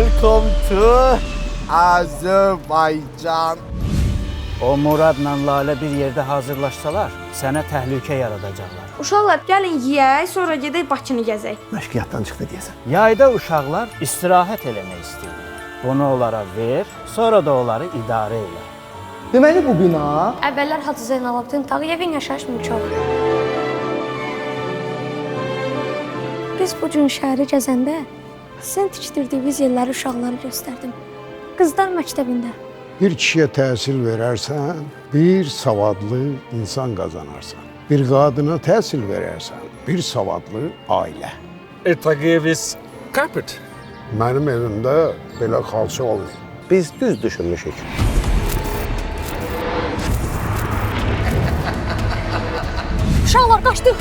Welcome to Azərbaycan. O Muradla Lalə bir yerdə hazırlaşsalar, sənə təhlükə yaradacaqlar. Uşaqlar, gəlin yeyək, sonra gedək Bakını gəzək. Məşğuliyyətdən çıxdı deyəsən. Yayda uşaqlar istirahət eləmək istəyirlər. Bunu onlara ver, sonra da onları idarə elə. Deməli bu bina Əvvəllər Hacı Zeynalabdin Tağıyevin yaşayış mülkü olub. Biz bu gün şəhəri gəzəndə sən tikdirdiyiniz yerləri uşaqlara göstərdim. Qızlar məktəbində. Bir kişiyə təhsil verərsən, bir savadlı insan qazanarsan. Bir qadına təhsil verərsən, bir savadlı ailə. Tağıyev is carpet. Mənim evimdə belə xalça olmuyor. biz düz düşünmüşük. Uşaqlar qaçdıq.